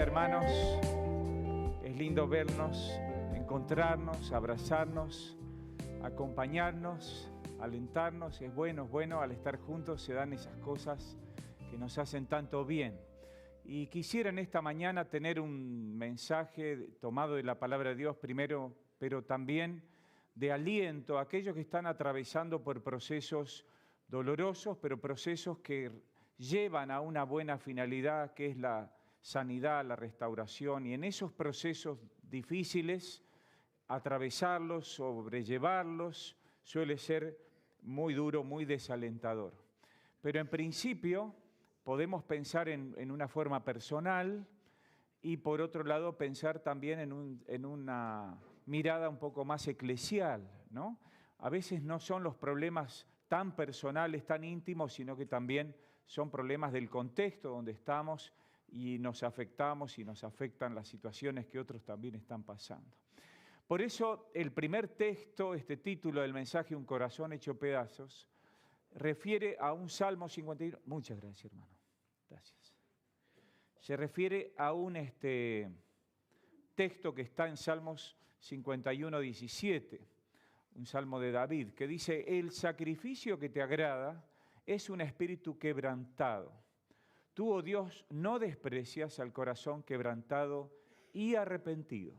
hermanos. Es lindo vernos, encontrarnos, abrazarnos, acompañarnos, alentarnos. Es bueno, al estar juntos se dan esas cosas que nos hacen tanto bien. Y quisiera en esta mañana tener un mensaje tomado de la palabra de Dios primero, pero también de aliento a aquellos que están atravesando por procesos dolorosos, pero procesos que llevan a una buena finalidad, que es la sanidad, la restauración. Y en esos procesos difíciles, atravesarlos, sobrellevarlos, suele ser muy duro, muy desalentador. Pero en principio podemos pensar en una forma personal y por otro lado pensar también en una mirada un poco más eclesial, ¿no? A veces no son los problemas tan personales, tan íntimos, sino que también son problemas del contexto donde estamos y nos afectamos y nos afectan las situaciones que otros también están pasando. Por eso el primer texto, este título del mensaje, Un corazón hecho pedazos, refiere a un Salmo 51. Muchas gracias, hermano. Gracias. Se refiere a un texto que está en Salmos 51, 17, un salmo de David, que dice: el sacrificio que te agrada es un espíritu quebrantado. Tú, oh Dios, no desprecias al corazón quebrantado y arrepentido.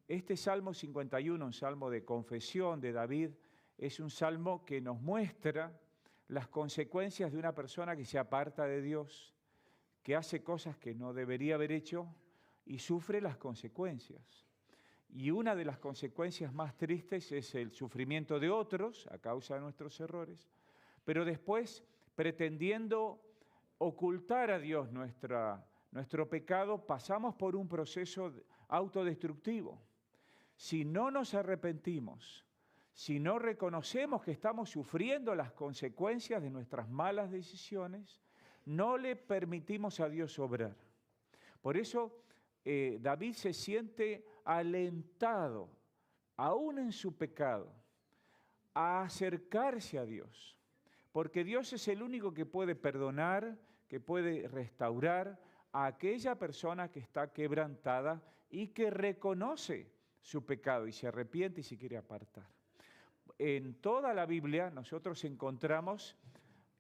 Este Salmo 51, un salmo de confesión de David, es un salmo que nos muestra las consecuencias de una persona que se aparta de Dios, que hace cosas que no debería haber hecho y sufre las consecuencias. Y una de las consecuencias más tristes es el sufrimiento de otros a causa de nuestros errores, pero después, pretendiendo ocultar a Dios nuestro pecado, pasamos por un proceso autodestructivo. Si no nos arrepentimos, si no reconocemos que estamos sufriendo las consecuencias de nuestras malas decisiones, no le permitimos a Dios obrar. Por eso David se siente alentado, aún en su pecado, a acercarse a Dios, porque Dios es el único que puede perdonar, que puede restaurar a aquella persona que está quebrantada y que reconoce su pecado y se arrepiente y se quiere apartar. En toda la Biblia nosotros encontramos,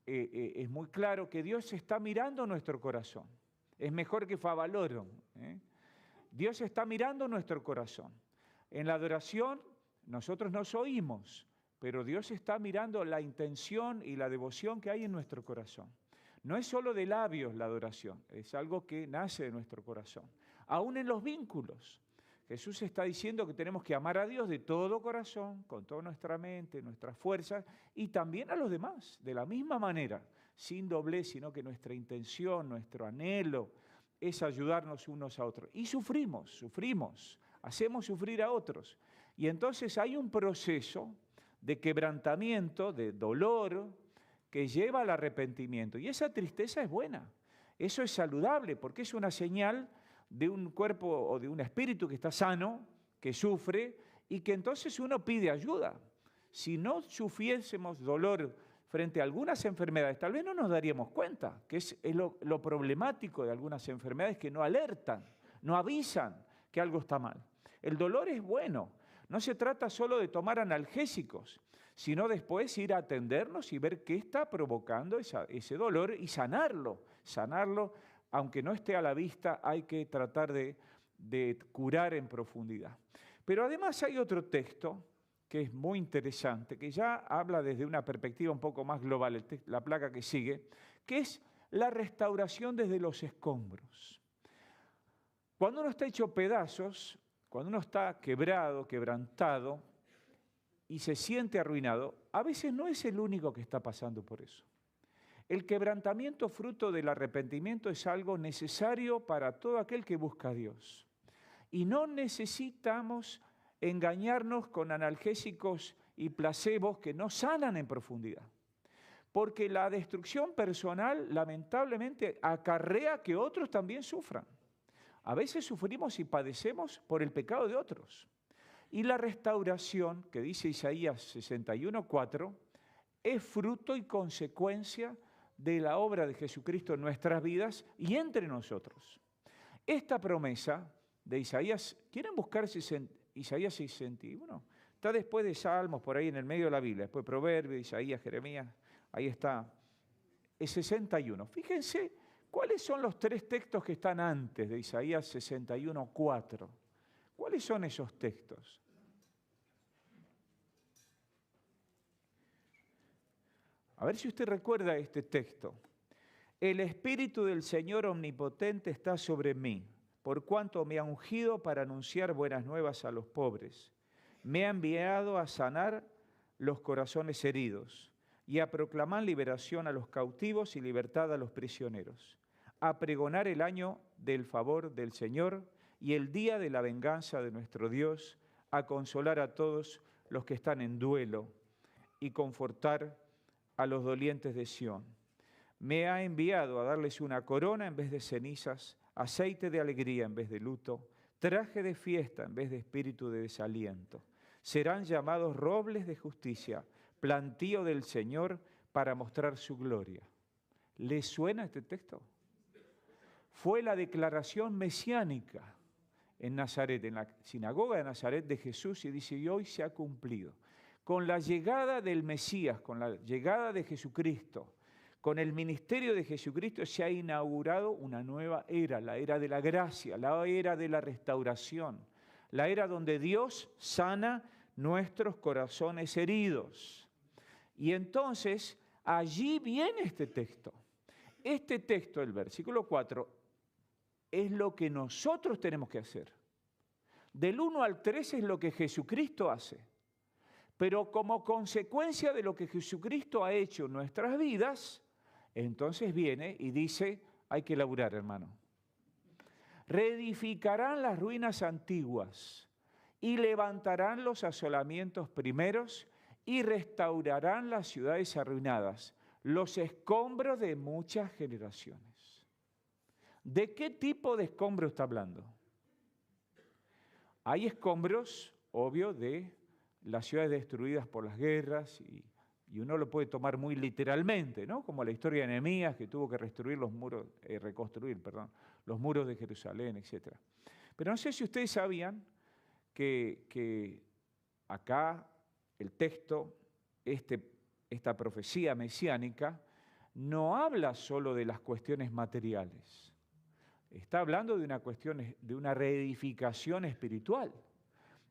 es muy claro que Dios está mirando nuestro corazón. Es mejor que Favalorum, ¿eh? Dios está mirando nuestro corazón. En la adoración nosotros nos oímos, pero Dios está mirando la intención y la devoción que hay en nuestro corazón. No es solo de labios la adoración, es algo que nace de nuestro corazón. Aún en los vínculos, Jesús está diciendo que tenemos que amar a Dios de todo corazón, con toda nuestra mente, nuestras fuerzas, y también a los demás, de la misma manera, sin doblez, sino que nuestra intención, nuestro anhelo, es ayudarnos unos a otros. Y sufrimos, hacemos sufrir a otros. Y entonces hay un proceso de quebrantamiento, de dolor, que lleva al arrepentimiento. Y esa tristeza es buena, eso es saludable, porque es una señal de un cuerpo o de un espíritu que está sano, que sufre, y que entonces uno pide ayuda. Si no sufriésemos dolor frente a algunas enfermedades, tal vez no nos daríamos cuenta, que es lo problemático de algunas enfermedades, que no alertan, no avisan que algo está mal. El dolor es bueno, no se trata solo de tomar analgésicos, sino después ir a atendernos y ver qué está provocando ese dolor y sanarlo, aunque no esté a la vista, hay que tratar de curar en profundidad. Pero además hay otro texto que es muy interesante, que ya habla desde una perspectiva un poco más global, la placa que sigue, que es la restauración desde los escombros. Cuando uno está hecho pedazos, cuando uno está quebrado, quebrantado y se siente arruinado, a veces no es el único que está pasando por eso. El quebrantamiento fruto del arrepentimiento es algo necesario para todo aquel que busca a Dios. Y no necesitamos engañarnos con analgésicos y placebos que no sanan en profundidad. Porque la destrucción personal lamentablemente acarrea que otros también sufran. A veces sufrimos y padecemos por el pecado de otros. Y la restauración, que dice Isaías 61:4, es fruto y consecuencia de la obra de Jesucristo en nuestras vidas y entre nosotros. Esta promesa de Isaías, ¿quieren buscar Isaías 61? Está después de Salmos, por ahí en el medio de la Biblia, después Proverbios, Isaías, Jeremías, ahí está. Es 61. Fíjense cuáles son los 3 textos que están antes de Isaías 61, 4. ¿Cuáles son esos textos? A ver si usted recuerda este texto. El Espíritu del Señor Omnipotente está sobre mí, por cuanto me ha ungido para anunciar buenas nuevas a los pobres. Me ha enviado a sanar los corazones heridos y a proclamar liberación a los cautivos y libertad a los prisioneros, a pregonar el año del favor del Señor y el día de la venganza de nuestro Dios, a consolar a todos los que están en duelo y confortar a los dolientes de Sión. Me ha enviado a darles una corona en vez de cenizas, aceite de alegría en vez de luto, traje de fiesta en vez de espíritu de desaliento. Serán llamados robles de justicia, plantío del Señor para mostrar su gloria. ¿Les suena este texto? Fue la declaración mesiánica en Nazaret, en la sinagoga de Nazaret de Jesús, y dice, y hoy se ha cumplido. Con la llegada del Mesías, con la llegada de Jesucristo, con el ministerio de Jesucristo se ha inaugurado una nueva era, la era de la gracia, la era de la restauración, la era donde Dios sana nuestros corazones heridos. Y entonces, allí viene este texto. Este texto, el versículo 4, es lo que nosotros tenemos que hacer. Del 1 al 3 es lo que Jesucristo hace. Pero como consecuencia de lo que Jesucristo ha hecho en nuestras vidas, entonces viene y dice, hay que laburar, hermano. Reedificarán las ruinas antiguas y levantarán los asolamientos primeros y restaurarán las ciudades arruinadas, los escombros de muchas generaciones. ¿De qué tipo de escombros está hablando? Hay escombros, obvio, de las ciudades destruidas por las guerras y uno lo puede tomar muy literalmente, ¿no? Como la historia de Nehemías, que tuvo que reconstruir los muros de Jerusalén, etc. Pero no sé si ustedes sabían que acá el texto, esta profecía mesiánica, no habla solo de las cuestiones materiales. Está hablando de una cuestión, de una reedificación espiritual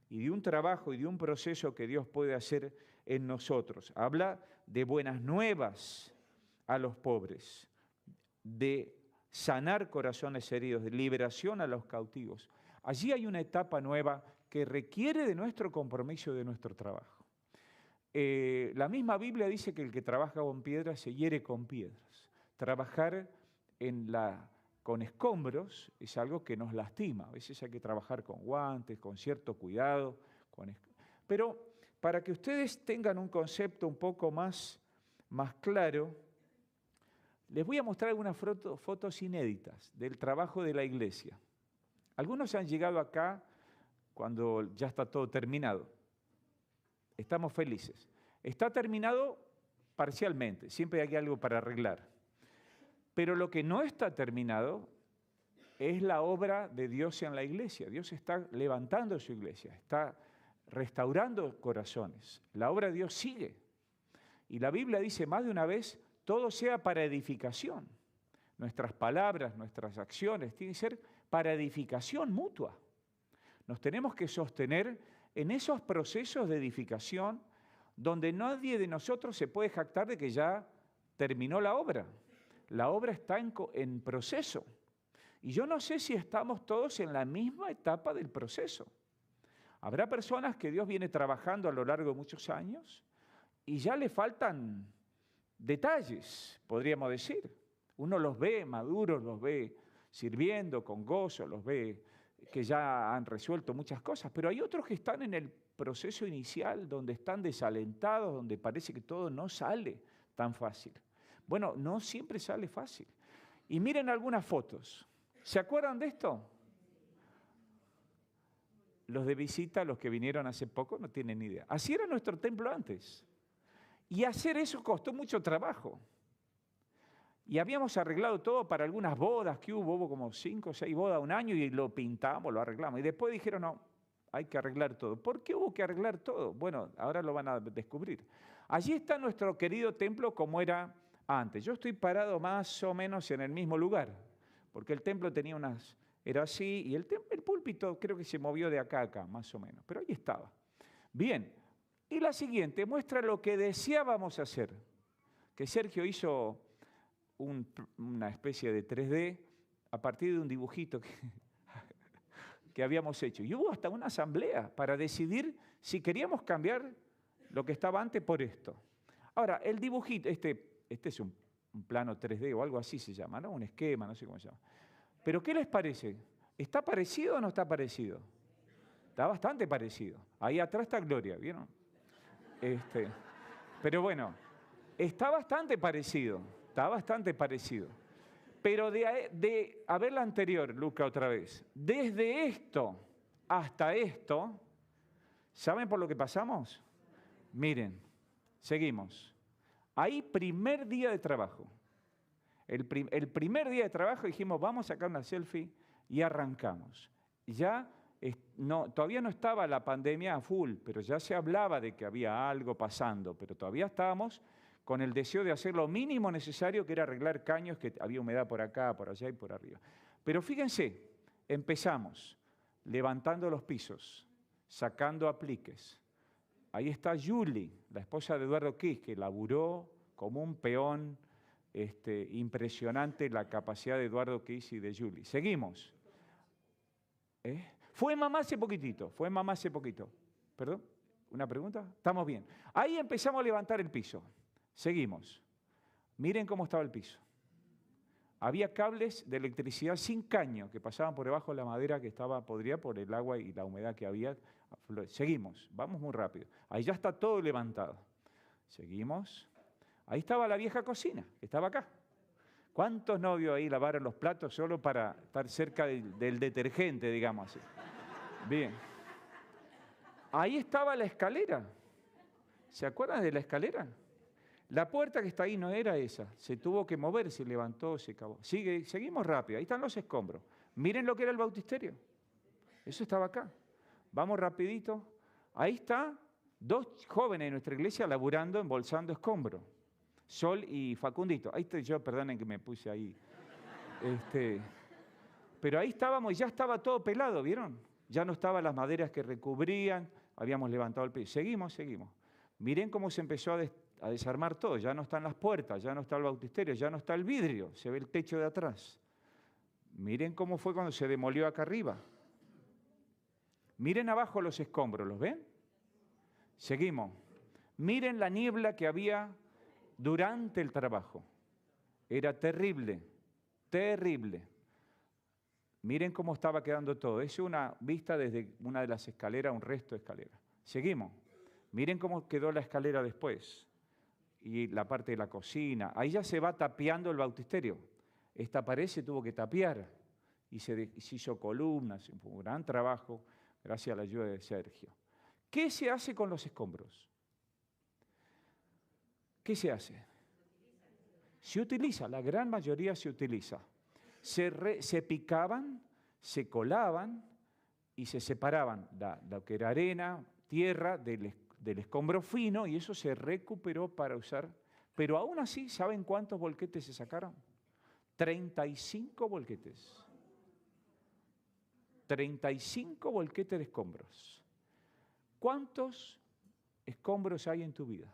y de un trabajo y de un proceso que Dios puede hacer en nosotros. Habla de buenas nuevas a los pobres, de sanar corazones heridos, de liberación a los cautivos. Allí hay una etapa nueva que requiere de nuestro compromiso y de nuestro trabajo. La misma Biblia dice que el que trabaja con piedras se hiere con piedras. Trabajar con escombros es algo que nos lastima. A veces hay que trabajar con guantes, con cierto cuidado. Pero para que ustedes tengan un concepto un poco más claro, les voy a mostrar algunas fotos inéditas del trabajo de la iglesia. Algunos han llegado acá cuando ya está todo terminado. Estamos felices. Está terminado parcialmente, siempre hay algo para arreglar. Pero lo que no está terminado es la obra de Dios en la iglesia. Dios está levantando su iglesia, está restaurando corazones. La obra de Dios sigue. Y la Biblia dice más de una vez, todo sea para edificación. Nuestras palabras, nuestras acciones tienen que ser para edificación mutua. Nos tenemos que sostener en esos procesos de edificación donde nadie de nosotros se puede jactar de que ya terminó la obra. La obra está en proceso. Y yo no sé si estamos todos en la misma etapa del proceso. Habrá personas que Dios viene trabajando a lo largo de muchos años y ya le faltan detalles, podríamos decir. Uno los ve maduros, los ve sirviendo con gozo, los ve que ya han resuelto muchas cosas, pero hay otros que están en el proceso inicial, donde están desalentados, donde parece que todo no sale tan fácil. Bueno, no siempre sale fácil. Y miren algunas fotos. ¿Se acuerdan de esto? Los de visita, los que vinieron hace poco, no tienen ni idea. Así era nuestro templo antes. Y hacer eso costó mucho trabajo. Y habíamos arreglado todo para algunas bodas que hubo como 5 o 6 bodas un año y lo pintamos, lo arreglamos. Y después dijeron, no, hay que arreglar todo. ¿Por qué hubo que arreglar todo? Bueno, ahora lo van a descubrir. Allí está nuestro querido templo como era antes. Yo estoy parado más o menos en el mismo lugar, porque el templo tenía era así, y el púlpito creo que se movió de acá a acá, más o menos. Pero ahí estaba. Bien, y la siguiente muestra lo que deseábamos hacer, que Sergio hizo una especie de 3D a partir de un dibujito que habíamos hecho. Y hubo hasta una asamblea para decidir si queríamos cambiar lo que estaba antes por esto. Ahora, el dibujito, este es un plano 3D o algo así se llama, ¿no? Un esquema, no sé cómo se llama. Pero ¿qué les parece? ¿Está parecido o no está parecido? Está bastante parecido. Ahí atrás está Gloria, ¿vieron? Pero bueno, está bastante parecido. Está bastante parecido. Pero a ver la anterior, Luca, otra vez. Desde esto hasta esto, ¿saben por lo que pasamos? Miren, seguimos. Ahí primer día de trabajo. El primer día de trabajo dijimos, vamos a sacar una selfie y arrancamos. Todavía no estaba la pandemia a full, pero ya se hablaba de que había algo pasando, pero todavía estábamos con el deseo de hacer lo mínimo necesario, que era arreglar caños, que había humedad por acá, por allá y por arriba. Pero fíjense, empezamos levantando los pisos, sacando apliques. Ahí está Julie, la esposa de Eduardo Kiss, que laburó como un peón, impresionante la capacidad de Eduardo Kiss y de Julie. Seguimos. Fue mamá hace poquitito. ¿Perdón? ¿Una pregunta? Estamos bien. Ahí empezamos a levantar el piso. Seguimos. Miren cómo estaba el piso. Había cables de electricidad sin caño que pasaban por debajo de la madera que estaba podrida por el agua y la humedad que había. Seguimos, vamos muy rápido. Ahí ya está todo levantado. Seguimos. Ahí estaba la vieja cocina, que estaba acá. ¿Cuántos novios ahí lavaron los platos solo para estar cerca del detergente, digamos así? Bien. Ahí estaba la escalera. ¿Se acuerdan de la escalera? La puerta que está ahí no era esa. Se tuvo que mover, se levantó, se acabó. Seguimos rápido. Ahí están los escombros. Miren lo que era el bautisterio. Eso estaba acá. Vamos rapidito. Ahí está 2 jóvenes de nuestra iglesia laburando, embolsando escombros. Sol y Facundito. Ahí estoy yo, perdonen que me puse ahí. Pero ahí estábamos y ya estaba todo pelado, ¿vieron? Ya no estaban las maderas que recubrían, habíamos levantado el piso. Seguimos. Miren cómo se empezó a desarmar todo. Ya no están las puertas, ya no está el bautisterio, ya no está el vidrio, se ve el techo de atrás. Miren cómo fue cuando se demolió acá arriba. Miren abajo los escombros, ¿los ven? Seguimos. Miren la niebla que había durante el trabajo. Era terrible. Miren cómo estaba quedando todo. Es una vista desde una de las escaleras, un resto de escalera. Seguimos. Miren cómo quedó la escalera después. Y la parte de la cocina. Ahí ya se va tapiando el bautisterio. Esta pared se tuvo que tapiar. Y se hizo columnas. Fue un gran trabajo, gracias a la ayuda de Sergio. ¿Qué se hace con los escombros? ¿Qué se hace? Se utiliza, la gran mayoría se utiliza. Se picaban, se colaban y se separaban lo que era arena, tierra, del escombro fino, y eso se recuperó para usar. Pero aún así, ¿saben cuántos volquetes se sacaron? 35 volquetes. 35 volquetes de escombros. ¿Cuántos escombros hay en tu vida?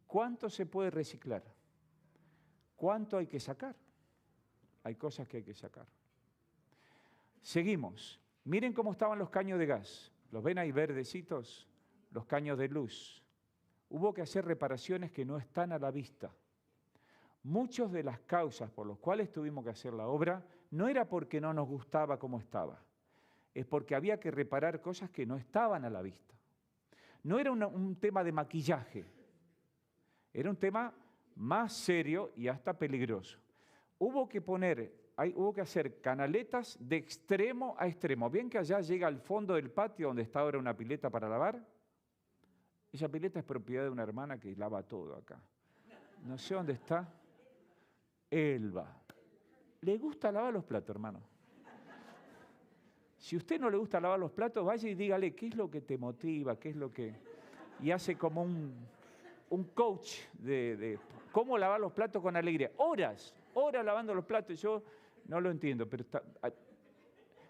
¿Cuánto se puede reciclar? ¿Cuánto hay que sacar? Hay cosas que hay que sacar. Seguimos. Miren cómo estaban los caños de gas. ¿Los ven ahí verdecitos? Los caños de luz. Hubo que hacer reparaciones que no están a la vista. Muchas de las causas por las cuales tuvimos que hacer la obra no era porque no nos gustaba cómo estaba. Es porque había que reparar cosas que no estaban a la vista. No era un tema de maquillaje. Era un tema más serio y hasta peligroso. Hubo que hacer canaletas de extremo a extremo. ¿Ven que allá llega al fondo del patio donde está ahora una pileta para lavar? Esa pileta es propiedad de una hermana que lava todo acá. No sé dónde está. Elba. ¿Le gusta lavar los platos, hermano? Si a usted no le gusta lavar los platos, vaya y dígale qué es lo que te motiva, qué es lo que... Y hace como un coach de cómo lavar los platos con alegría. Horas lavando los platos. Yo no lo entiendo,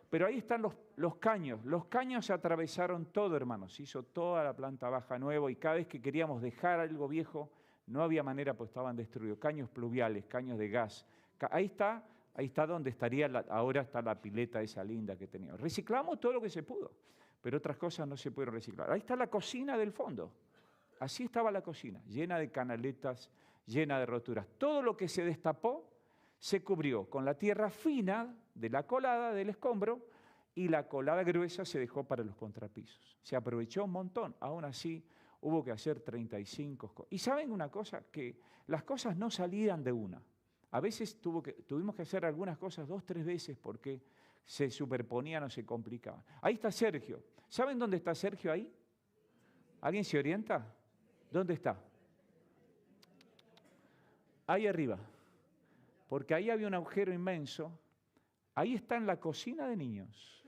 pero ahí están los caños. Los caños atravesaron todo, hermanos. Se hizo toda la planta baja nueva y cada vez que queríamos dejar algo viejo, no había manera, pues estaban destruidos. Caños pluviales, caños de gas. Ahí está donde estaría, ahora está la pileta esa linda que teníamos. Reciclamos todo lo que se pudo, pero otras cosas no se pudieron reciclar. Ahí está la cocina del fondo. Así estaba la cocina, llena de canaletas, llena de roturas. Todo lo que se destapó se cubrió con la tierra fina de la colada del escombro y la colada gruesa se dejó para los contrapisos. Se aprovechó un montón, aún así hubo que hacer 35 cosas. Y ¿saben una cosa? Que las cosas no salían de una. A veces tuvimos que hacer algunas cosas 2, 3 veces porque se superponían o se complicaban. Ahí está Sergio. ¿Saben dónde está Sergio ahí? ¿Alguien se orienta? ¿Dónde está? Ahí arriba. Porque ahí había un agujero inmenso. Ahí está en la cocina de niños.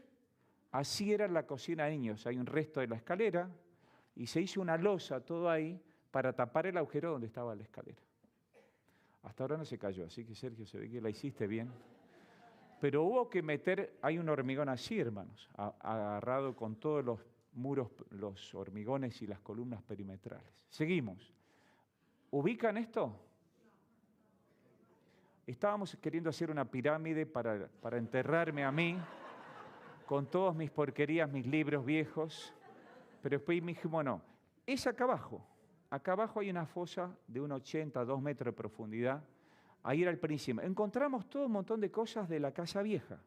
Así era la cocina de niños. Hay un resto de la escalera y se hizo una losa todo ahí para tapar el agujero donde estaba la escalera. Hasta ahora no se cayó, así que Sergio, se ve que la hiciste bien. Pero hubo que meter, hay un hormigón así, hermanos, agarrado con todos los muros, los hormigones y las columnas perimetrales. Seguimos. ¿Ubican esto? Estábamos queriendo hacer una pirámide para enterrarme a mí, con todas mis porquerías, mis libros viejos, pero después me dije, bueno, es acá abajo. Acá abajo hay una fosa de 1,80 a 2 metros de profundidad. Ahí era el principio. Encontramos todo un montón de cosas de la casa vieja.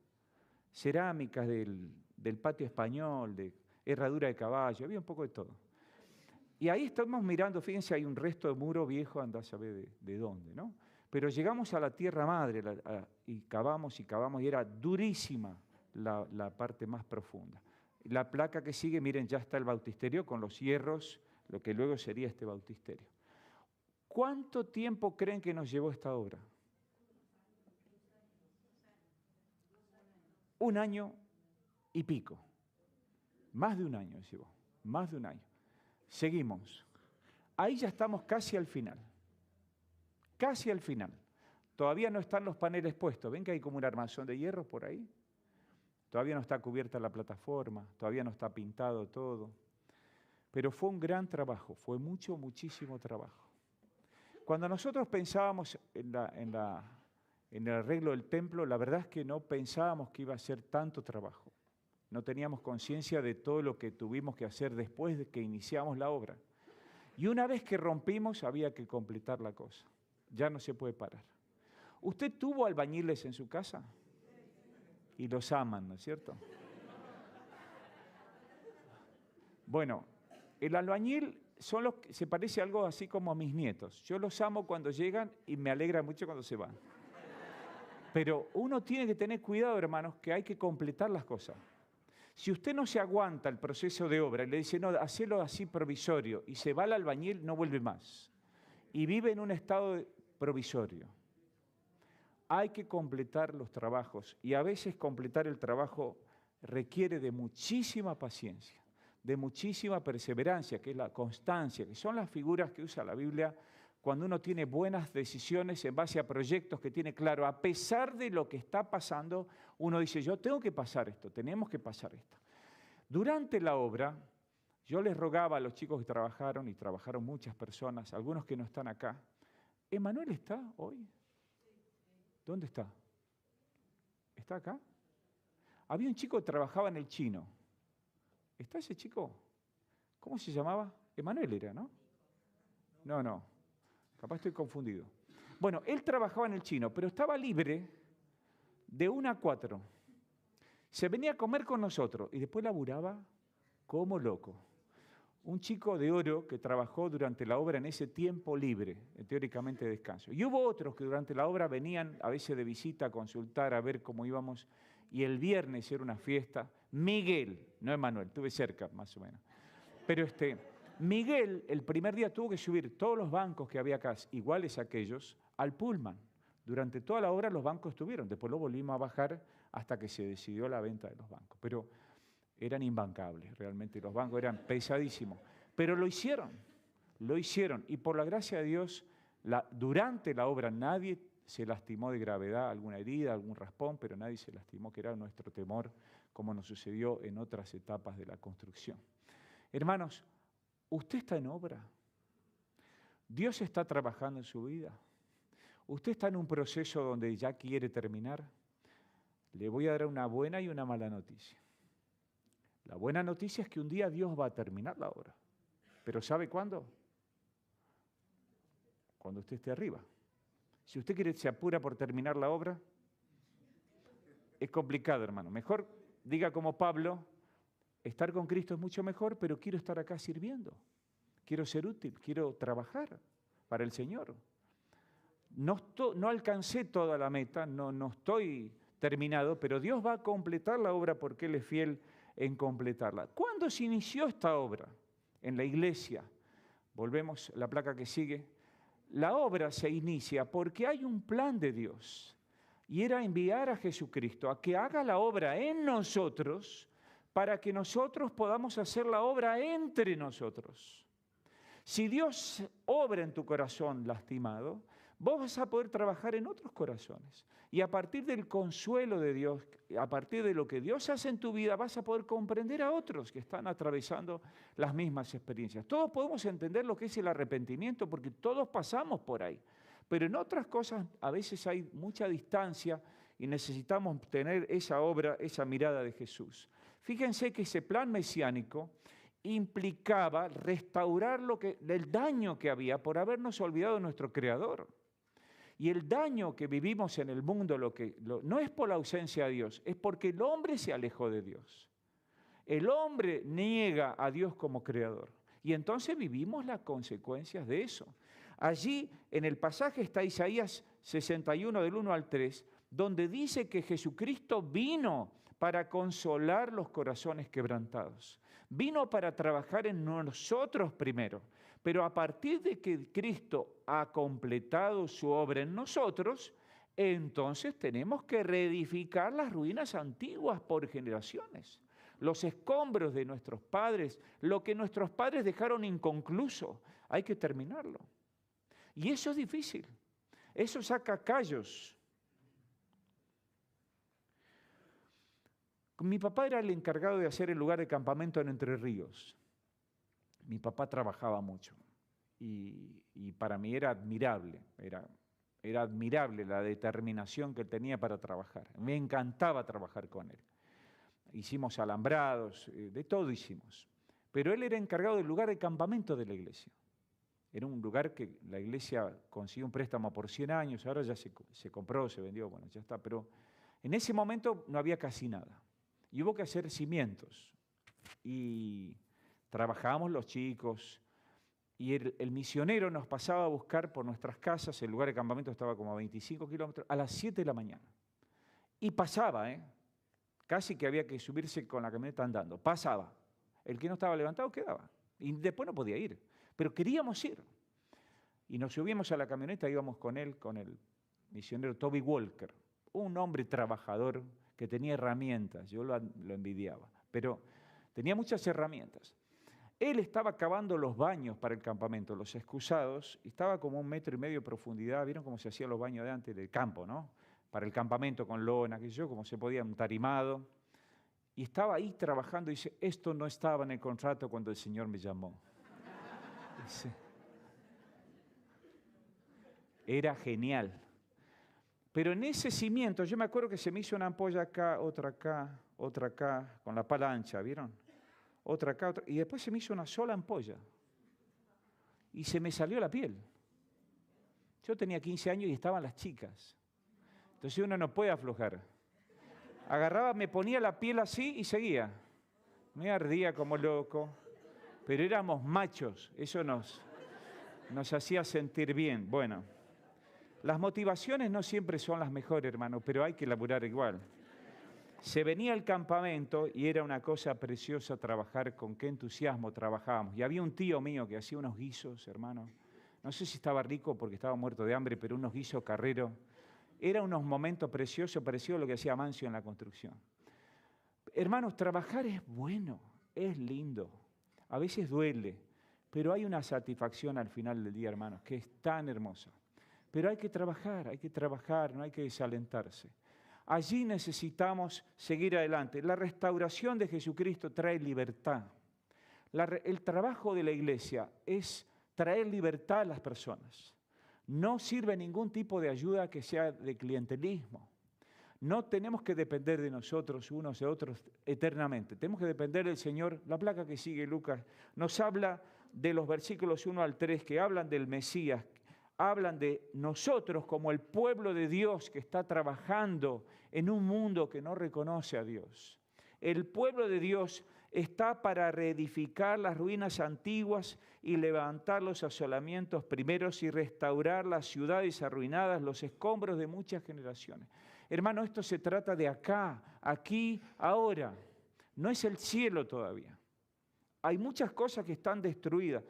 Cerámicas del patio español, de herradura de caballo, había un poco de todo. Y ahí estamos mirando, fíjense, hay un resto de muro viejo, andá a saber de dónde, ¿no? Pero llegamos a la tierra madre y cavamos, y era durísima la parte más profunda. La placa que sigue, miren, ya está el bautisterio con los hierros, lo que luego sería este bautisterio. ¿Cuánto tiempo creen que nos llevó esta obra? 1 año y pico. Más de 1 año llevó, más de 1 año. Seguimos. Ahí ya estamos casi al final. Casi al final. Todavía no están los paneles puestos. ¿Ven que hay como un armazón de hierro por ahí? Todavía no está cubierta la plataforma, todavía no está pintado todo. Pero fue un gran trabajo, fue muchísimo trabajo. Cuando nosotros pensábamos en el arreglo del templo, la verdad es que no pensábamos que iba a ser tanto trabajo. No teníamos conciencia de todo lo que tuvimos que hacer después de que iniciamos la obra. Y una vez que rompimos, había que completar la cosa. Ya no se puede parar. ¿Usted tuvo albañiles en su casa? Y los aman, ¿no es cierto? Bueno, el albañil se parece algo así como a mis nietos. Yo los amo cuando llegan y me alegra mucho cuando se van. Pero uno tiene que tener cuidado, hermanos, que hay que completar las cosas. Si usted no se aguanta el proceso de obra y le dice, no, hacelo así provisorio, y se va al albañil, no vuelve más. Y vive en un estado provisorio. Hay que completar los trabajos y a veces completar el trabajo requiere de muchísima paciencia, de muchísima perseverancia, que es la constancia, que son las figuras que usa la Biblia cuando uno tiene buenas decisiones en base a proyectos que tiene claro. A pesar de lo que está pasando, uno dice, yo tengo que pasar esto, tenemos que pasar esto. Durante la obra, yo les rogaba a los chicos que trabajaron, y trabajaron muchas personas, algunos que no están acá, ¿Emanuel está hoy? ¿Dónde está? ¿Está acá? Había un chico que trabajaba en el chino. ¿Está ese chico? ¿Cómo se llamaba? Emanuel era, ¿no? No. Capaz estoy confundido. Bueno, él trabajaba en el chino, pero estaba libre de 1 a 4. Se venía a comer con nosotros y después laburaba como loco. Un chico de oro que trabajó durante la obra en ese tiempo libre, teóricamente de descanso. Y hubo otros que durante la obra venían a veces de visita a consultar, a ver cómo íbamos. Y el viernes era una fiesta. Miguel, no Emanuel, estuve cerca más o menos. Pero Miguel el primer día tuvo que subir todos los bancos que había acá, iguales a aquellos, al pullman, Durante toda la obra los bancos estuvieron, después lo volvimos a bajar hasta que se decidió la venta de los bancos. Pero eran imbancables, realmente los bancos eran pesadísimos. Pero lo hicieron, y por la gracia de Dios, durante la obra nadie se lastimó de gravedad, alguna herida, algún raspón, pero nadie se lastimó, que era nuestro temor, como nos sucedió en otras etapas de la construcción. Hermanos, ¿usted está en obra? ¿Dios está trabajando en su vida? ¿Usted está en un proceso donde ya quiere terminar? Le voy a dar una buena y una mala noticia. La buena noticia es que un día Dios va a terminar la obra. ¿Pero sabe cuándo? Cuando usted esté arriba. Si usted se apura por terminar la obra, es complicado, hermano. Mejor diga como Pablo, estar con Cristo es mucho mejor, pero quiero estar acá sirviendo. Quiero ser útil, quiero trabajar para el Señor. No alcancé toda la meta, no estoy terminado, pero Dios va a completar la obra porque Él es fiel en completarla. ¿Cuándo se inició esta obra? En la iglesia. Volvemos a la placa que sigue. La obra se inicia porque hay un plan de Dios y era enviar a Jesucristo a que haga la obra en nosotros para que nosotros podamos hacer la obra entre nosotros. Si Dios obra en tu corazón lastimado, vos vas a poder trabajar en otros corazones. Y a partir del consuelo de Dios, a partir de lo que Dios hace en tu vida, vas a poder comprender a otros que están atravesando las mismas experiencias. Todos podemos entender lo que es el arrepentimiento porque todos pasamos por ahí. Pero en otras cosas a veces hay mucha distancia y necesitamos tener esa obra, esa mirada de Jesús. Fíjense que ese plan mesiánico implicaba restaurar el daño que había por habernos olvidado de nuestro Creador. Y el daño que vivimos en el mundo no es por la ausencia de Dios, es porque el hombre se alejó de Dios. El hombre niega a Dios como Creador. Y entonces vivimos las consecuencias de eso. Allí en el pasaje está Isaías 61 del 1 al 3, donde dice que Jesucristo vino para consolar los corazones quebrantados. Vino para trabajar en nosotros primero, pero a partir de que Cristo ha completado su obra en nosotros, entonces tenemos que reedificar las ruinas antiguas por generaciones. Los escombros de nuestros padres, lo que nuestros padres dejaron inconcluso, hay que terminarlo. Y eso es difícil, eso saca callos. Mi papá era el encargado de hacer el lugar de campamento en Entre Ríos. Mi papá trabajaba mucho y para mí era admirable, era admirable la determinación que él tenía para trabajar. Me encantaba trabajar con él. Hicimos alambrados, de todo hicimos. Pero él era encargado del lugar de campamento de la iglesia. Era un lugar que la iglesia consiguió un préstamo por 100 años, ahora ya se compró, se vendió, bueno, ya está. Pero en ese momento no había casi nada. Y hubo que hacer cimientos. Y trabajábamos los chicos. Y el misionero nos pasaba a buscar por nuestras casas, el lugar de campamento estaba como a 25 kilómetros, a las 7 de la mañana. Y pasaba, casi que había que subirse con la camioneta andando. Pasaba. El que no estaba levantado quedaba. Y después no podía ir. Pero queríamos ir. Y nos subimos a la camioneta, íbamos con él, con el misionero Toby Walker, un hombre trabajador que tenía herramientas, yo lo envidiaba, pero tenía muchas herramientas. Él estaba cavando los baños para el campamento, los excusados, y estaba como 1,5 metros de profundidad. ¿Vieron cómo se hacían los baños de antes del campo, no? Para el campamento con lona, qué sé yo, cómo se podía, un tarimado. Y estaba ahí trabajando y dice, esto no estaba en el contrato cuando el Señor me llamó. Dice, era genial. Pero en ese cimiento, yo me acuerdo que se me hizo una ampolla acá, otra acá, con la pala ancha, ¿vieron? Otra acá, otra, y después se me hizo una sola ampolla. Y se me salió la piel. Yo tenía 15 años y estaban las chicas. Entonces uno no puede aflojar. Agarraba, me ponía la piel así y seguía. Me ardía como loco. Pero éramos machos, eso nos hacía sentir bien. Bueno, las motivaciones no siempre son las mejores, hermano, pero hay que laburar igual. Se venía al campamento y era una cosa preciosa trabajar, con qué entusiasmo trabajábamos. Y había un tío mío que hacía unos guisos, hermano. No sé si estaba rico porque estaba muerto de hambre, pero unos guisos carreros. Eran unos momentos preciosos, parecidos a lo que hacía Mancio en la construcción. Hermanos, trabajar es bueno, es lindo. A veces duele, pero hay una satisfacción al final del día, hermanos, que es tan hermosa. Pero hay que trabajar, no hay que desalentarse. Allí necesitamos seguir adelante. La restauración de Jesucristo trae libertad. El trabajo de la iglesia es traer libertad a las personas. No sirve ningún tipo de ayuda que sea de clientelismo. No tenemos que depender de nosotros unos de otros eternamente. Tenemos que depender del Señor. La placa que sigue, Lucas, nos habla de los versículos 1 al 3 que hablan del Mesías, hablan de nosotros como el pueblo de Dios que está trabajando en un mundo que no reconoce a Dios. El pueblo de Dios está para reedificar las ruinas antiguas y levantar los asolamientos primeros y restaurar las ciudades arruinadas, los escombros de muchas generaciones. Hermano, esto se trata de acá, aquí, ahora. No es el cielo todavía. Hay muchas cosas que están destruidas.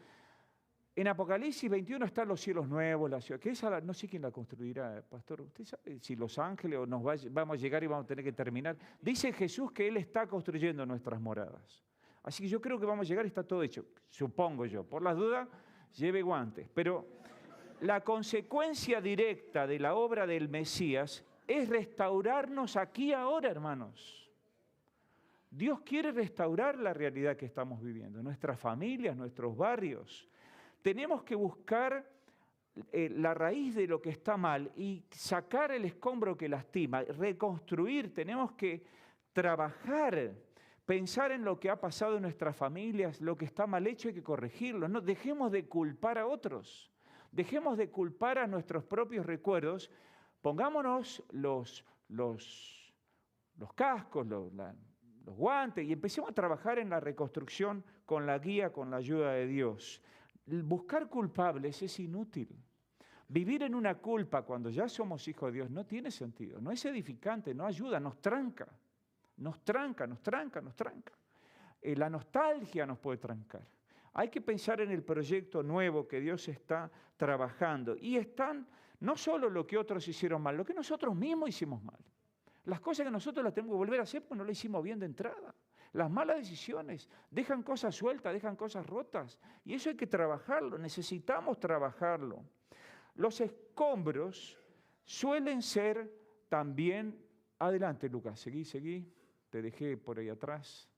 En Apocalipsis 21 están los cielos nuevos, la ciudad. Que esa, no sé quién la construirá, pastor. ¿Usted sabe si Los Ángeles o vamos a llegar y vamos a tener que terminar? Dice Jesús que Él está construyendo nuestras moradas. Así que yo creo que vamos a llegar y está todo hecho. Supongo yo. Por las dudas, lleve guantes. Pero la consecuencia directa de la obra del Mesías es restaurarnos aquí ahora, hermanos. Dios quiere restaurar la realidad que estamos viviendo, nuestras familias, nuestros barrios. Tenemos que buscar la raíz de lo que está mal y sacar el escombro que lastima, reconstruir. Tenemos que trabajar, pensar en lo que ha pasado en nuestras familias, lo que está mal hecho hay que corregirlo. No dejemos de culpar a otros, dejemos de culpar a nuestros propios recuerdos. Pongámonos los cascos, los guantes y empecemos a trabajar en la reconstrucción con la guía, con la ayuda de Dios. Buscar culpables es inútil. Vivir en una culpa cuando ya somos hijos de Dios no tiene sentido, no es edificante, no ayuda, nos tranca. La nostalgia nos puede trancar. Hay que pensar en el proyecto nuevo que Dios está trabajando. Y están no solo lo que otros hicieron mal, lo que nosotros mismos hicimos mal. Las cosas que nosotros las tenemos que volver a hacer porque no las hicimos bien de entrada. Las malas decisiones dejan cosas sueltas, dejan cosas rotas. Y eso hay que trabajarlo, necesitamos trabajarlo. Los escombros suelen ser también... Adelante, Lucas, seguí. Te dejé por ahí atrás.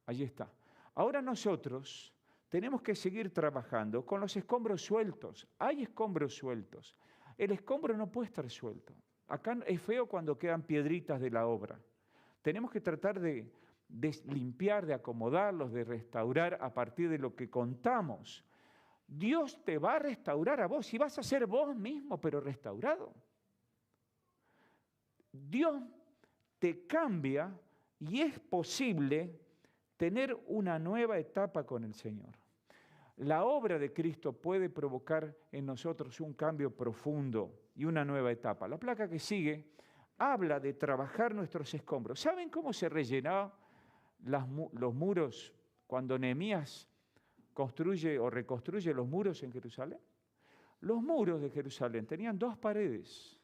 Allí está. Ahora nosotros tenemos que seguir trabajando con los escombros sueltos. Hay escombros sueltos. El escombro no puede estar suelto. Acá es feo cuando quedan piedritas de la obra. Tenemos que tratar de limpiar, de acomodarlos, de restaurar a partir de lo que contamos. Dios te va a restaurar a vos y vas a ser vos mismo, pero restaurado. Dios te cambia y es posible tener una nueva etapa con el Señor. La obra de Cristo puede provocar en nosotros un cambio profundo y una nueva etapa. La placa que sigue habla de trabajar nuestros escombros. ¿Saben cómo se rellenaban los muros cuando Nehemías construye o reconstruye los muros en Jerusalén? Los muros de Jerusalén tenían 2 paredes.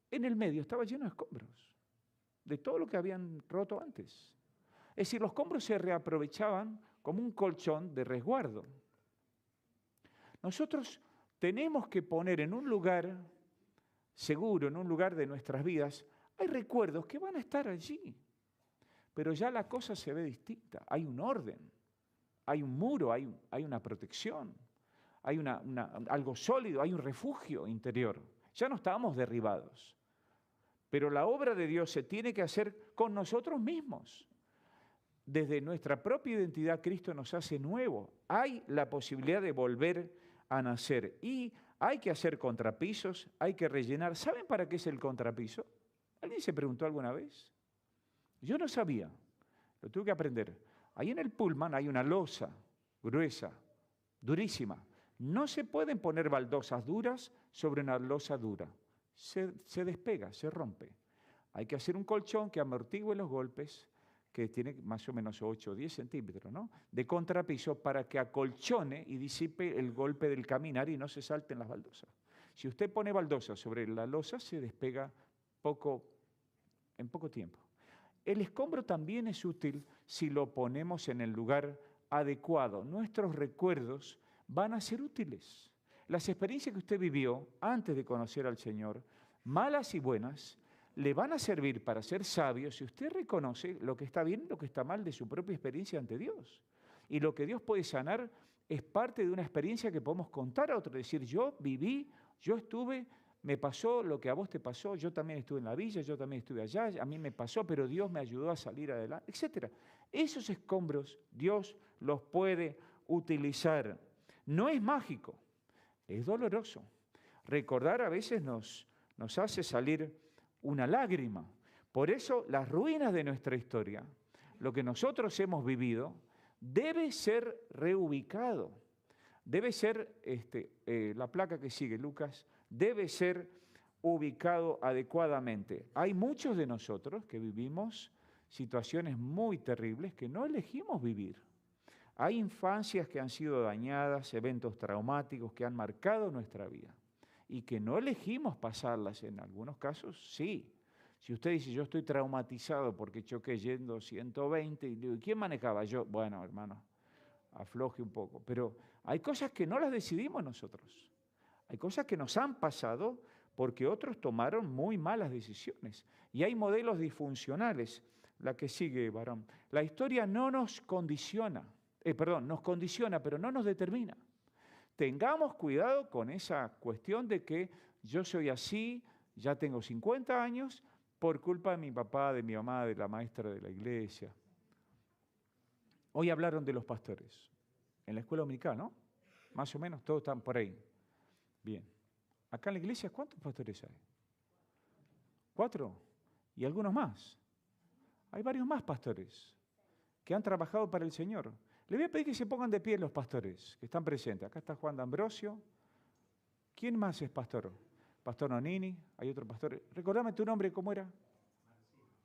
En el medio estaba lleno de escombros, de todo lo que habían roto antes. Es decir, los escombros se reaprovechaban como un colchón de resguardo. Nosotros tenemos que poner en un lugar seguro, en un lugar de nuestras vidas, hay recuerdos que van a estar allí, pero ya la cosa se ve distinta. Hay un orden, hay un muro, hay una protección, hay algo sólido, hay un refugio interior. Ya no estábamos derribados, pero la obra de Dios se tiene que hacer con nosotros mismos. Desde nuestra propia identidad, Cristo nos hace nuevo. Hay la posibilidad de volver a nacer y hay que hacer contrapisos, hay que rellenar. ¿Saben para qué es el contrapiso? ¿Alguien se preguntó alguna vez? Yo no sabía, lo tuve que aprender. Ahí en el pullman hay una losa gruesa, durísima. No se pueden poner baldosas duras sobre una losa dura. Se despega, se rompe. Hay que hacer un colchón que amortigue los golpes, que tiene más o menos 8 o 10 centímetros, ¿no?, de contrapiso para que acolchone y disipe el golpe del caminar y no se salten las baldosas. Si usted pone baldosa sobre la losa, se despega en poco tiempo. El escombro también es útil si lo ponemos en el lugar adecuado. Nuestros recuerdos van a ser útiles. Las experiencias que usted vivió antes de conocer al Señor, malas y buenas, le van a servir para ser sabio si usted reconoce lo que está bien y lo que está mal de su propia experiencia ante Dios. Y lo que Dios puede sanar es parte de una experiencia que podemos contar a otro. Decir, yo viví, yo estuve, me pasó lo que a vos te pasó, yo también estuve en la villa, yo también estuve allá, a mí me pasó, pero Dios me ayudó a salir adelante, etc. Esos escombros Dios los puede utilizar. No es mágico, es doloroso. Recordar a veces nos hace salir una lágrima. Por eso las ruinas de nuestra historia, lo que nosotros hemos vivido, debe ser reubicado. Debe ser, la placa que sigue, Lucas, debe ser ubicado adecuadamente. Hay muchos de nosotros que vivimos situaciones muy terribles que no elegimos vivir. Hay infancias que han sido dañadas, eventos traumáticos que han marcado nuestra vida y que no elegimos pasarlas. En algunos casos, sí. Si usted dice, yo estoy traumatizado porque choqué yendo 120, y digo, ¿quién manejaba? Yo, bueno, hermano, afloje un poco. Pero hay cosas que no las decidimos nosotros. Hay cosas que nos han pasado porque otros tomaron muy malas decisiones. Y hay modelos disfuncionales. La que sigue, varón. La historia no nos condiciona. Nos condiciona, pero no nos determina. Tengamos cuidado con esa cuestión de que yo soy así, ya tengo 50 años, por culpa de mi papá, de mi mamá, de la maestra de la iglesia. Hoy hablaron de los pastores. En la escuela dominical, ¿no? Más o menos, todos están por ahí. Bien. Acá en la iglesia, ¿cuántos pastores hay? 4. Y algunos más. Hay varios más pastores que han trabajado para el Señor. Le voy a pedir que se pongan de pie los pastores que están presentes. Acá está Juan de Ambrosio. ¿Quién más es pastor? Pastor Nonini, hay otro pastor. Recordame tu nombre, ¿cómo era?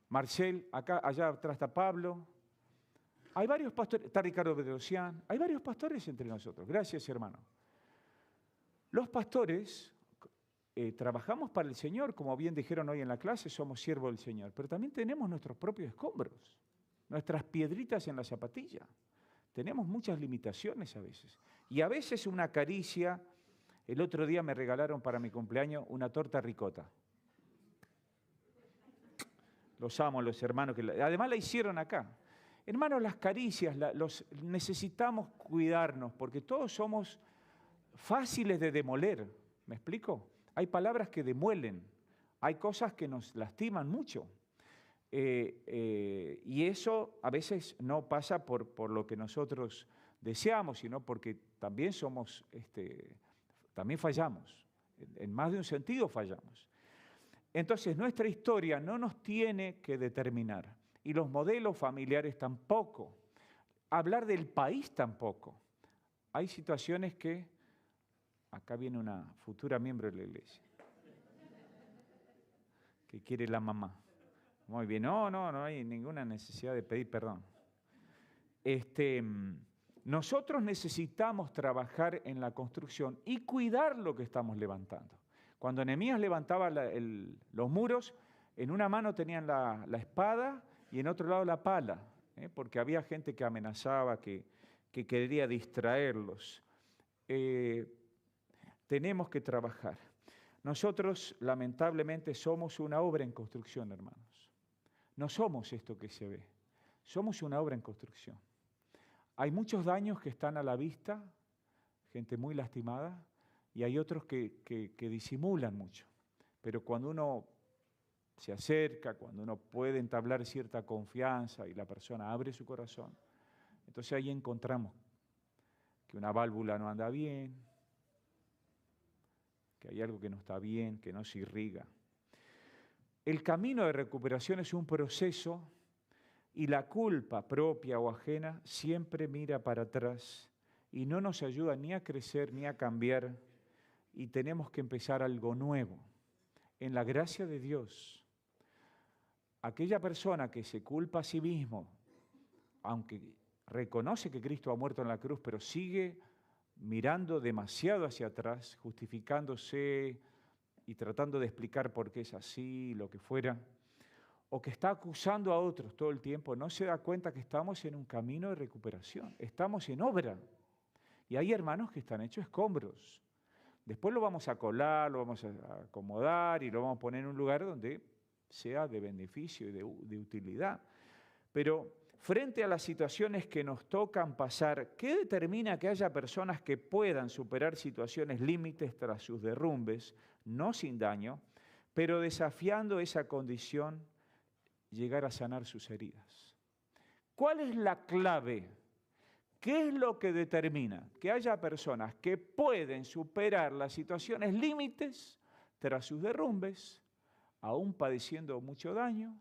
Marcel. Acá, allá atrás está Pablo. Hay varios pastores, está Ricardo Bedrosian. Hay varios pastores entre nosotros. Gracias, hermano. Los pastores trabajamos para el Señor, como bien dijeron hoy en la clase, somos siervos del Señor, pero también tenemos nuestros propios escombros, nuestras piedritas en la zapatilla. Tenemos muchas limitaciones a veces. Y a veces una caricia. El otro día me regalaron para mi cumpleaños una torta ricota. Los amo, los hermanos. Además la hicieron acá. Hermanos, las caricias, necesitamos cuidarnos porque todos somos fáciles de demoler. ¿Me explico? Hay palabras que demuelen. Hay cosas que nos lastiman mucho. Y eso a veces no pasa por lo que nosotros deseamos, sino porque también también fallamos. En más de un sentido fallamos. Entonces nuestra historia no nos tiene que determinar. Y los modelos familiares tampoco. Hablar del país tampoco. Hay situaciones que... Acá viene una futura miembro de la iglesia. Que quiere la mamá. Muy bien, no hay ninguna necesidad de pedir perdón. Nosotros necesitamos trabajar en la construcción y cuidar lo que estamos levantando. Cuando Nehemías levantaba los muros, en una mano tenían la espada y en otro lado la pala, porque había gente que amenazaba, que quería distraerlos. Tenemos que trabajar. Nosotros, lamentablemente, somos una obra en construcción, hermanos. No somos esto que se ve. Somos una obra en construcción. Hay muchos daños que están a la vista, gente muy lastimada, y hay otros que disimulan mucho. Pero cuando uno se acerca, cuando uno puede entablar cierta confianza y la persona abre su corazón, entonces ahí encontramos que una válvula no anda bien, que hay algo que no está bien, que no se irriga. El camino de recuperación es un proceso y la culpa propia o ajena siempre mira para atrás y no nos ayuda ni a crecer ni a cambiar y tenemos que empezar algo nuevo. En la gracia de Dios, aquella persona que se culpa a sí mismo, aunque reconoce que Cristo ha muerto en la cruz, pero sigue mirando demasiado hacia atrás, justificándose y tratando de explicar por qué es así, lo que fuera, o que está acusando a otros todo el tiempo, no se da cuenta que estamos en un camino de recuperación, estamos en obra. Y hay hermanos que están hechos escombros. Después lo vamos a colar, lo vamos a acomodar y lo vamos a poner en un lugar donde sea de beneficio y de utilidad. Pero frente a las situaciones que nos tocan pasar, ¿qué determina que haya personas que puedan superar situaciones límites tras sus derrumbes, no sin daño, pero desafiando esa condición, llegar a sanar sus heridas? ¿Cuál es la clave? ¿Qué es lo que determina que haya personas que pueden superar las situaciones límites tras sus derrumbes, aún padeciendo mucho daño,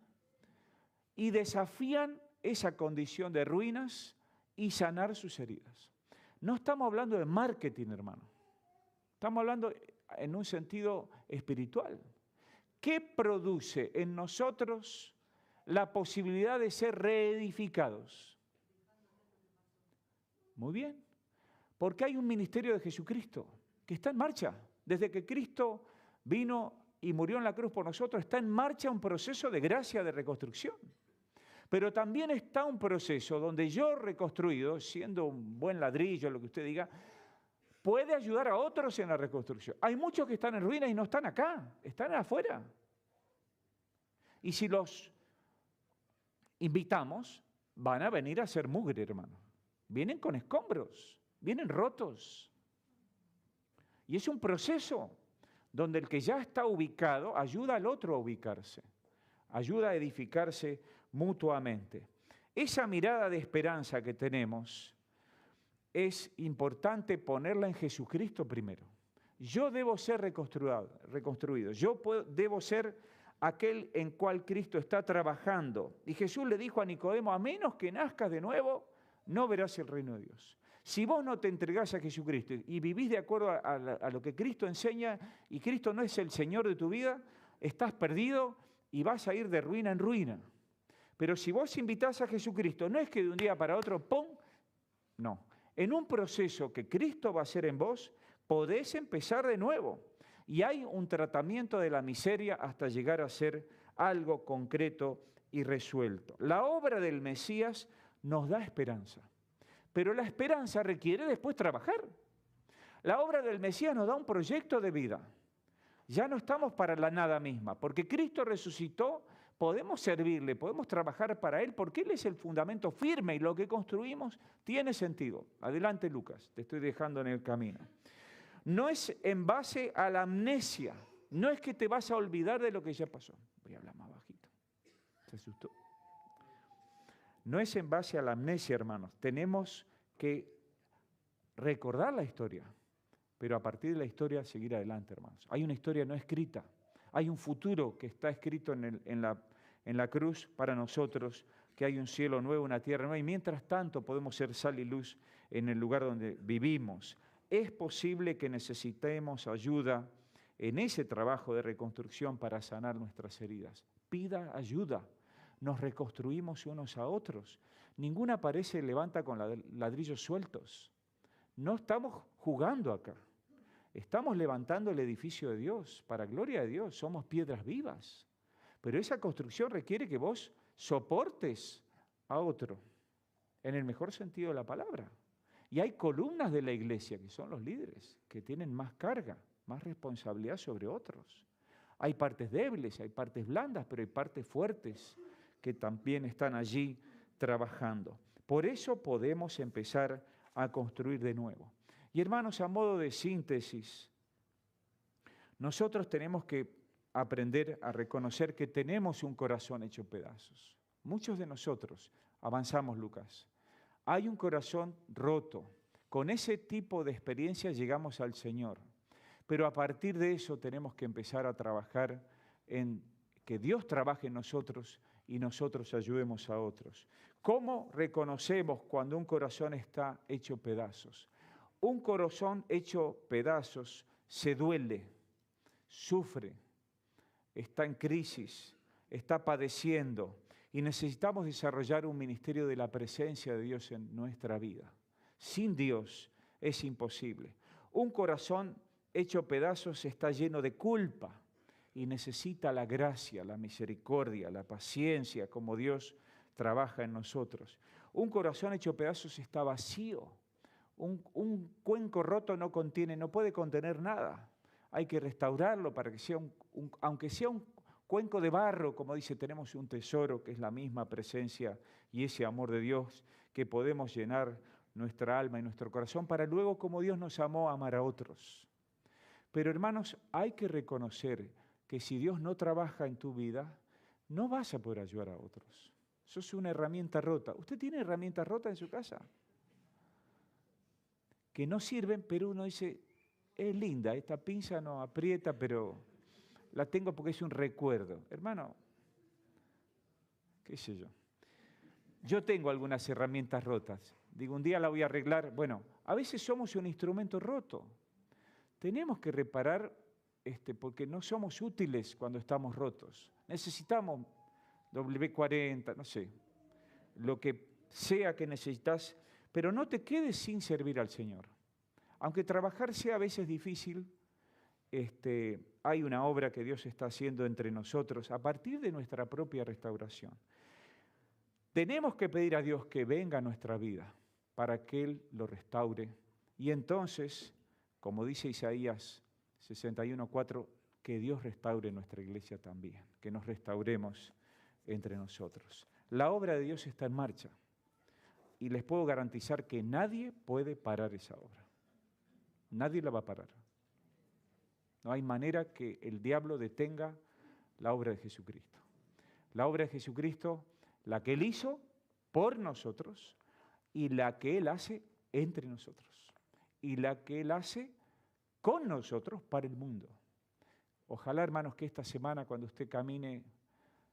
y desafían esa condición de ruinas y sanar sus heridas? No estamos hablando de marketing, hermano. Estamos hablando en un sentido espiritual. ¿Qué produce en nosotros la posibilidad de ser reedificados? Muy bien, porque hay un ministerio de Jesucristo que está en marcha. Desde que Cristo vino y murió en la cruz por nosotros, está en marcha un proceso de gracia de reconstrucción. Pero también está un proceso donde yo reconstruido, siendo un buen ladrillo, lo que usted diga, puede ayudar a otros en la reconstrucción. Hay muchos que están en ruinas y no están acá, están afuera. Y si los invitamos, van a venir a hacer mugre, hermano. Vienen con escombros, vienen rotos. Y es un proceso donde el que ya está ubicado ayuda al otro a ubicarse, ayuda a edificarse mutuamente. Esa mirada de esperanza que tenemos es importante ponerla en Jesucristo primero. Yo debo ser reconstruido. Yo debo ser aquel en cual Cristo está trabajando. Y Jesús le dijo a Nicodemo, a menos que nazcas de nuevo, no verás el reino de Dios. Si vos no te entregás a Jesucristo y vivís de acuerdo a lo que Cristo enseña y Cristo no es el Señor de tu vida, estás perdido y vas a ir de ruina en ruina. Pero si vos invitás a Jesucristo, no es que de un día para otro, ¡pum! No. En un proceso que Cristo va a hacer en vos, podés empezar de nuevo. Y hay un tratamiento de la miseria hasta llegar a ser algo concreto y resuelto. La obra del Mesías nos da esperanza, pero la esperanza requiere después trabajar. La obra del Mesías nos da un proyecto de vida. Ya no estamos para la nada misma, porque Cristo resucitó, podemos servirle, podemos trabajar para Él, porque Él es el fundamento firme y lo que construimos tiene sentido. Adelante, Lucas, te estoy dejando en el camino. No es en base a la amnesia, no es que te vas a olvidar de lo que ya pasó. Voy a hablar más bajito, se asustó. No es en base a la amnesia, hermanos. Tenemos que recordar la historia, pero a partir de la historia seguir adelante, hermanos. Hay una historia no escrita, hay un futuro que está escrito en la cruz para nosotros, que hay un cielo nuevo, una tierra nueva, y mientras tanto podemos ser sal y luz en el lugar donde vivimos. Es posible que necesitemos ayuda en ese trabajo de reconstrucción para sanar nuestras heridas. Pida ayuda. Nos reconstruimos unos a otros. Ninguna pared se levanta con ladrillos sueltos. No estamos jugando acá. Estamos levantando el edificio de Dios, para gloria de Dios. Somos piedras vivas. Pero esa construcción requiere que vos soportes a otro, en el mejor sentido de la palabra. Y hay columnas de la iglesia, que son los líderes, que tienen más carga, más responsabilidad sobre otros. Hay partes débiles, hay partes blandas, pero hay partes fuertes que también están allí trabajando. Por eso podemos empezar a construir de nuevo. Y hermanos, a modo de síntesis, nosotros tenemos que aprender a reconocer que tenemos un corazón hecho pedazos. Muchos de nosotros, avanzamos Lucas, hay un corazón roto. Con ese tipo de experiencia llegamos al Señor. Pero a partir de eso tenemos que empezar a trabajar en que Dios trabaje en nosotros y nosotros ayudemos a otros. ¿Cómo reconocemos cuando un corazón está hecho pedazos? Un corazón hecho pedazos se duele, sufre, está en crisis, está padeciendo y necesitamos desarrollar un ministerio de la presencia de Dios en nuestra vida. Sin Dios es imposible. Un corazón hecho pedazos está lleno de culpa y necesita la gracia, la misericordia, la paciencia, como Dios trabaja en nosotros. Un corazón hecho pedazos está vacío. Un cuenco roto no puede contener nada. Hay que restaurarlo para que sea aunque sea un cuenco de barro, como dice, tenemos un tesoro que es la misma presencia y ese amor de Dios que podemos llenar nuestra alma y nuestro corazón para luego, como Dios nos amó, amar a otros. Pero hermanos, hay que reconocer que si Dios no trabaja en tu vida, no vas a poder ayudar a otros. Sos una herramienta rota. ¿Usted tiene herramientas rotas en su casa? Que no sirven, pero uno dice, es linda, esta pinza no aprieta, pero la tengo porque es un recuerdo. Hermano, qué sé yo. Yo tengo algunas herramientas rotas. Digo, un día la voy a arreglar. Bueno, a veces somos un instrumento roto. Tenemos que reparar porque no somos útiles cuando estamos rotos. Necesitamos W40, no sé, lo que sea que necesitas, pero no te quedes sin servir al Señor. Aunque trabajar sea a veces difícil, hay una obra que Dios está haciendo entre nosotros a partir de nuestra propia restauración. Tenemos que pedir a Dios que venga a nuestra vida para que Él lo restaure. Y entonces, como dice Isaías 61:4, que Dios restaure nuestra iglesia también, que nos restauremos entre nosotros. La obra de Dios está en marcha y les puedo garantizar que nadie puede parar esa obra. Nadie la va a parar. No hay manera que el diablo detenga la obra de Jesucristo. La obra de Jesucristo, la que Él hizo por nosotros y la que Él hace entre nosotros y la que Él hace con nosotros para el mundo. Ojalá, hermanos, que esta semana cuando usted camine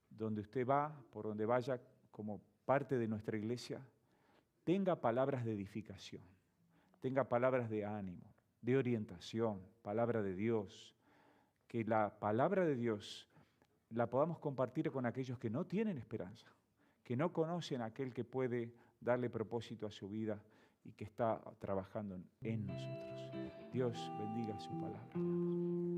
donde usted va, por donde vaya, como parte de nuestra iglesia, tenga palabras de edificación, tenga palabras de ánimo, de orientación, palabra de Dios, que la palabra de Dios la podamos compartir con aquellos que no tienen esperanza, que no conocen a aquel que puede darle propósito a su vida y que está trabajando en nosotros. Dios bendiga su palabra.